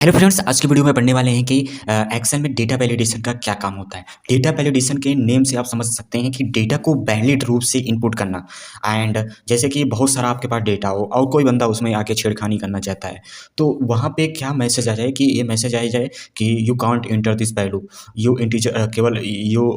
Hello friends, आज की video में पढ़ने वाले हैं कि एक्सेल में डेटा वैलिडेशन का क्या काम होता है। डेटा वैलिडेशन के नेम से आप समझ सकते हैं कि डेटा को वैलिड रूप से इनपुट करना। एंड जैसे कि बहुत सारा आपके पास डेटा हो और कोई बंदा उसमें आके छेड़खानी करना चाहता है, तो वहाँ पे क्या मैसेज आ जाए कि ये मैसेज आ जाए कि you can't enter this value, you integer केवल you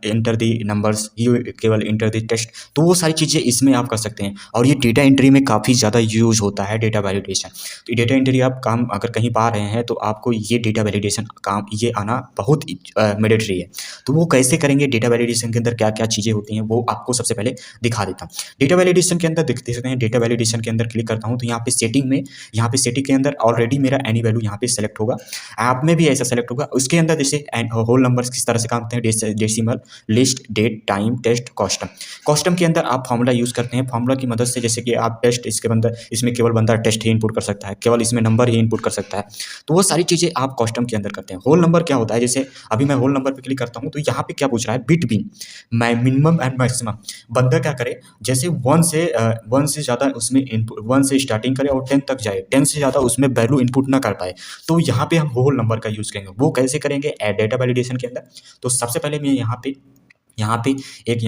enter the numbers, you केवल इंटर दी टेक्स्ट। तो वो सारी चीज़ें इसमें आप कर सकते हैं और ये डेटा एंट्री में काफ़ी ज़्यादा यूज होता है डेटा वैलिडेशन। तो डेटा एंट्री आप काम अगर कहीं पा रहे हैं तो आपको ये डेटा वैलिडेशन काम ये आना बहुत मैंडेटरी है। तो वो कैसे करेंगे, डेटा वैलिडेशन के अंदर क्या क्या चीज़ें होती हैं वो आपको सबसे पहले दिखा देता हूँ। डेटा वैलिडेशन के अंदर देख सकते हैं, डेटा वैलिडेशन के अंदर क्लिक करता हूँ तो यहाँ पे सेटिंग में, यहाँ पे सेटिंग के अंदर ऑलरेडी मेरा एनी वैल्यू यहाँ पे सेलेक्ट होगा। ऐप में भी ऐसा सेलेक्ट होगा। उसके अंदर जैसे होल नंबर्स किस तरह से काम करते हैं, decimal, list, date, time, text, custom. Custom के अंदर आप फॉर्मूला यूज़ करते हैं। फॉर्मूला की मदद से जैसे कि आप टेस्ट, इसके अंदर इसमें केवल बंदा टेस्ट ही इनपुट कर सकता है, केवल इसमें नंबर ही इनपुट कर सकता है। तो वो सारी चीज़ें आप कॉस्टम के अंदर करते हैं। होल नंबर क्या होता है, जैसे अभी मैं होल नंबर पे क्लिक करता हूँ तो यहाँ पे क्या पूछ रहा है, बिटवीन मिनिमम एंड मैक्सिमम। बंदा क्या करे, जैसे 1 से ज़्यादा उसमें इनपुट, 1 से स्टार्टिंग करे और 10 तक जाए, 10 से ज़्यादा उसमें वैल्यू इनपुट ना कर पाए, तो यहाँ पे हम होल नंबर का यूज़ करेंगे। वो कैसे करेंगे डेटा वैलिडेशन के अंदर। तो सबसे पहले मैं यहाँ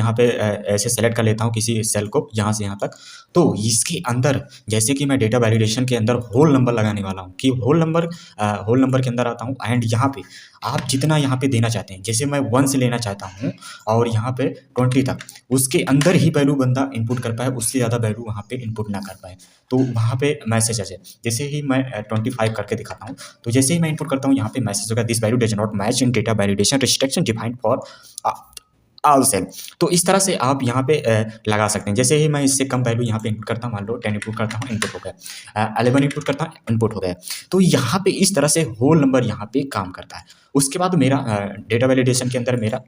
पे ऐसे सेलेक्ट कर लेता हूँ किसी सेल को यहाँ से यहाँ तक। तो इसके अंदर जैसे कि मैं डेटा वैलिडेशन के अंदर होल नंबर लगाने वाला हूँ कि होल नंबर के अंदर आता हूँ एंड यहाँ पे आप जितना यहाँ पे देना चाहते हैं, जैसे मैं 1 से लेना चाहता हूँ और यहाँ पे 20 तक, उसके अंदर ही वैल्यू बंदा इनपुट कर पाए, उससे ज़्यादा वैल्यू वहाँ पे इनपुट ना कर पाए। तो वहाँ पे मैसेज आ जाए। जैसे ही मैं 25 करके दिखाता हूँ, तो जैसे ही मैं इनपुट करता हूँ यहाँ पे मैसेज होगा, this value does not match in data validation restriction defined for all cell. तो इस तरह से आप यहाँ पे लगा सकते हैं। जैसे ही मैं इससे कम वैल्यू यहाँ पे इनपुट करता हूँ, मान लो 10 इनपुट करता हूँ, इनपुट हो गया, 11 इनपुट करता हूँ, इनपुट हो गया। तो यहाँ पे इस तरह से होल नंबर यहाँ पे काम करता है। उसके बाद मेरा डेटा वैलिडेशन के अंदर मेरा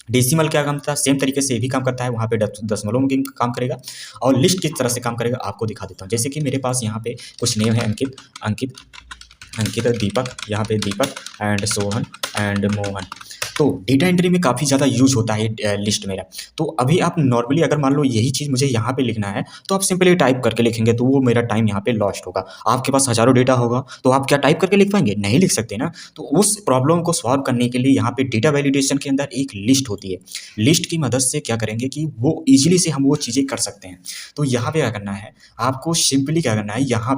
डेसिमल क्या काम करता है, सेम तरीके से ये भी काम करता है। वहाँ पे दशमलव में काम करेगा। और लिस्ट किस तरह से काम करेगा आपको दिखा देता हूँ। जैसे कि मेरे पास यहाँ पे कुछ नेम है, अंकित, अंकित, अंकित, दीपक, यहाँ पे दीपक एंड सोहन एंड मोहन। तो डेटा एंट्री में काफ़ी ज़्यादा यूज होता है लिस्ट मेरा। तो अभी आप नॉर्मली अगर मान लो यही चीज़ मुझे यहाँ पे लिखना है, तो आप सिंपली टाइप करके लिखेंगे तो वो मेरा टाइम यहाँ पे लॉस्ट होगा। आपके पास हज़ारों डेटा होगा तो आप क्या टाइप करके लिख पाएंगे? नहीं लिख सकते ना। तो उस प्रॉब्लम को सॉल्व करने के लिए यहाँ पे डेटा वैलिडेशन के अंदर एक लिस्ट होती है। लिस्ट की मदद से क्या करेंगे कि वो ईजिली से हम वो चीज़ें कर सकते हैं। तो यहाँ पे क्या करना है, आपको सिंपली क्या करना है, यहाँ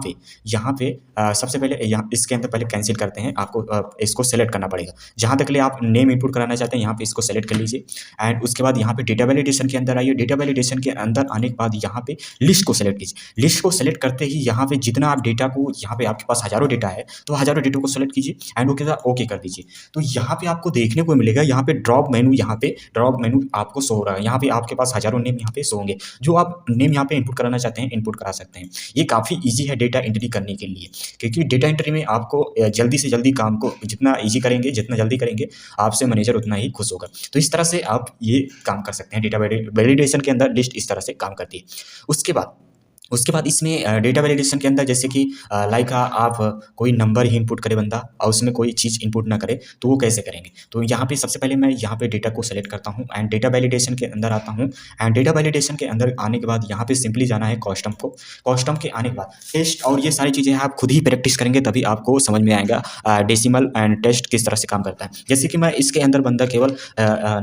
पे सबसे पहले यहाँ इसके अंदर पहले कैंसिल करते हैं। आपको इसको सेलेक्ट करना पड़ेगा। जहाँ तक ले आप नेम इनपुट कराना चाहते हैं, यहाँ पे इसको सेलेक्ट कर लीजिए। एंड उसके बाद यहाँ पे डेटा वैलिडेशन के अंदर आइए। डेटा वैलिडेशन के अंदर आने के बाद यहाँ पे लिस्ट को सेलेक्ट कीजिए। लिस्ट को सेलेक्ट करते ही यहाँ पे जितना आप डेटा को, यहाँ पे आपके पास हज़ारों डेटा है तो हज़ारों डेटा को सेलेक्ट कीजिए एंड ओके कर दीजिए। तो यहाँ पे आपको देखने को मिलेगा, यहाँ पे ड्रॉप मेनू आपको शो हो रहा है। यहाँ पे आपके पास हज़ारों नेम यहाँ पे शो होंगे। जो आप नेम यहाँ पे इनपुट कराना चाहते हैं, इनपुट करा सकते हैं। ये काफ़ी ईजी है डेटा एंट्री करने के लिए, क्योंकि डेटा एंट्री में आपको जल्दी से जल्दी काम को जितना ईजी करेंगे, जितना जल्दी करेंगे, आपसे मैनेजर उतना ही खुश होगा। तो इस तरह से आप ये काम कर सकते हैं। डेटा वैलिडेशन के अंदर लिस्ट इस तरह से काम करती है। उसके बाद इसमें डेटा वैलिडेशन के अंदर जैसे कि लाइक आप कोई नंबर ही इनपुट करे बंदा और उसमें कोई चीज़ इनपुट ना करे, तो वो कैसे करेंगे। तो यहाँ पे सबसे पहले मैं यहाँ पे डेटा को सेलेक्ट करता हूँ एंड डेटा वैलिडेशन के अंदर आता हूँ। एंड डेटा वैलिडेशन के अंदर आने के बाद यहाँ पे सिंपली जाना है कॉस्टम को। कॉस्टम के आने के बाद टेस्ट और ये सारी चीज़ें आप खुद ही प्रैक्टिस करेंगे तभी आपको समझ में आएगा डेसिमल एंड टेस्ट किस तरह से काम करता है। जैसे कि मैं इसके अंदर बंदा केवल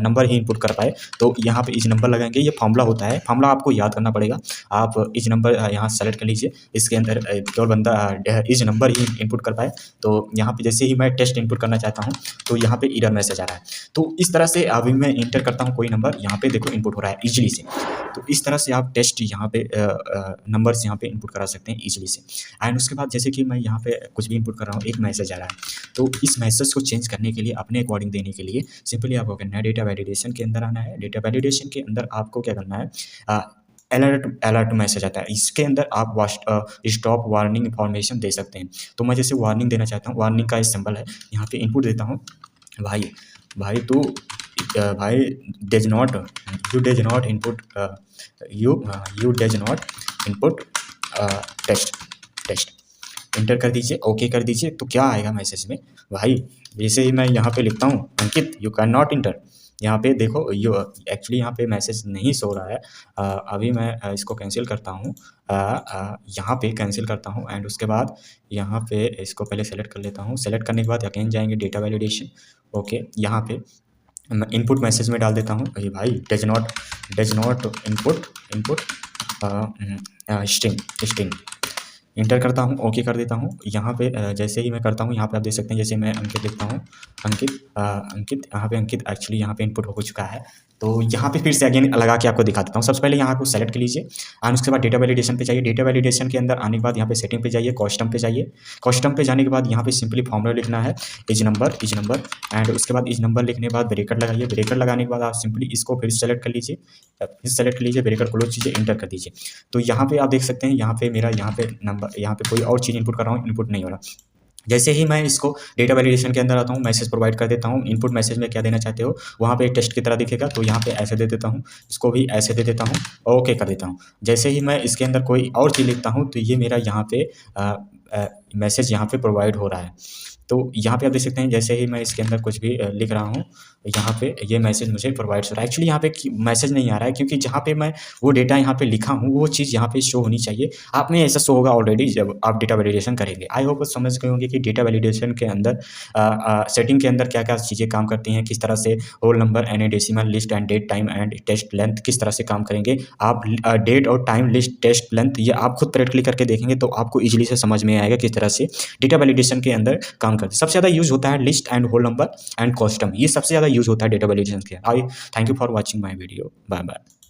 नंबर ही इनपुट कर पाए, तो यहाँ पे इस नंबर लगाएंगे। ये फॉर्मूला होता है, फॉर्मूला आपको याद करना पड़ेगा। आप इस नंबर यहाँ सेलेक्ट कर लीजिए। इसके अंदर केवल बंदा इस नंबर ही इनपुट कर पाए, तो यहाँ पे जैसे ही मैं टेस्ट इनपुट करना चाहता हूँ तो यहाँ पे एरर मैसेज आ रहा है। तो इस तरह से अभी मैं इंटर करता हूँ कोई नंबर, यहाँ पे देखो इनपुट हो रहा है ईजिली से। तो इस तरह से आप टेस्ट यहाँ पे नंबर्स यहाँ पे इनपुट करा सकते हैं ईजिली से। एंड उसके बाद जैसे कि मैं यहाँ पे कुछ भी इनपुट कर रहा हूँ, एक मैसेज आ रहा है, तो इस मैसेज को चेंज करने के लिए, अपने अकॉर्डिंग देने के लिए सिंपली आपको करना है डेटा वैलिडेशन के अंदर आना है। डेटा वैलिडेशन के अंदर आपको क्या करना है, अलर्ट मैसेज आता है। इसके अंदर आप स्टॉप वार्निंग इन्फॉर्मेशन दे सकते हैं। तो मैं जैसे वार्निंग देना चाहता हूँ, वार्निंग का सिंबल है, यहाँ पे इनपुट देता हूँ, भाई तू भाई does not you does not input you does not input text. Enter कर दीजिए, ओके कर दीजिए। तो क्या आएगा मैसेज में, भाई जैसे ही मैं यहाँ पे लिखता हूँ, अंकित यू कैन नॉट इंटर, यहाँ पे देखो यो एक्चुअली यहाँ पे मैसेज नहीं शो रहा है। अभी मैं इसको कैंसिल करता हूँ। यहाँ पे कैंसिल करता हूँ एंड उसके बाद यहाँ पे इसको पहले सेलेक्ट कर लेता हूँ। सेलेक्ट करने के बाद अगेन जाएंगे डेटा वैलिडेशन। ओके, यहाँ पे मैं इनपुट मैसेज में डाल देता हूँ, अरे भाई does not input string inter करता हूँ, ओके कर देता हूँ। यहाँ पे जैसे ही मैं करता हूँ, यहाँ पे आप देख सकते हैं जैसे मैं अंकित लिखता हूँ, अंकित यहाँ पे अंकित एक्चुअली यहाँ पे इनपुट हो चुका है। तो यहाँ पे फिर से अगेन लगा के आपको दिखा देता हूँ। सबसे पहले यहाँ को सेलेक्ट कर लीजिए एंड उसके बाद डेटा वैलिडेशन पे जाइए। डेटा वैलिडेशन के अंदर आने के बाद यहाँ पे सेटिंग पे जाइए, कस्टम पे जाइए। कस्टम पे जाने के बाद यहाँ पे सिंपली फॉर्मूला लिखना है, इज नंबर एंड उसके बाद इज नंबर लिखने के बाद ब्रेकेट लगाइए। ब्रेकेट लगाने के बाद आप सिंपली इसको फिर सेलेक्ट कर लीजिए, ब्रेकेट क्लोज कीजिए, इंटर कर दीजिए। तो यहाँ पे आप देख सकते हैं यहाँ पे मेरा यहाँ पे नंबर, यहाँ पे कोई और चीज़ इनपुट कर रहा हूँ, इनपुट नहीं हो रहा। जैसे ही मैं इसको डेटा वैलिडेशन के अंदर आता हूँ, मैसेज प्रोवाइड कर देता हूँ। इनपुट मैसेज में क्या देना चाहते हो वहाँ पे टेस्ट की तरह दिखेगा, तो यहाँ पे ऐसे दे देता हूँ, इसको भी ऐसे दे देता हूँ, ओके कर देता हूँ। जैसे ही मैं इसके अंदर कोई और चीज़ लिखता हूँ तो ये मेरा यहाँ पे मैसेज यहाँ पे प्रोवाइड हो रहा है। तो यहाँ पे आप देख सकते हैं जैसे ही मैं इसके अंदर कुछ भी लिख रहा हूँ, यहाँ पे ये मैसेज मुझे प्रोवाइड हो रहा है। एक्चुअली यहाँ पे मैसेज नहीं आ रहा है क्योंकि जहाँ पे मैं वो डेटा यहाँ पे लिखा हूँ वो चीज़ यहाँ पे शो होनी चाहिए। आप में ऐसा शो होगा ऑलरेडी जब आप डेटा वैलिडेशन करेंगे। आई होप समझ गए होंगे कि डेटा वैलिडेशन के अंदर सेटिंग के अंदर क्या क्या चीज़ें काम करती हैं, किस तरह से whole number, and decimal, list and date, time and text length किस तरह से काम करेंगे। आप डेट और टाइम, लिस्ट, टेस्ट लेंथ ये आप खुद प्रैक्टिकली करके देखेंगे तो आपको ईजिली से समझ में आएगा किस तरह से डेटा वैलिडेशन के अंदर काम करते हैं। सबसे ज़्यादा यूज़ होता है list and whole number and custom, ये सबसे ज़्यादा यूज़ होता है डेटा वैलिडेशन के। I thank you for watching my video, bye bye.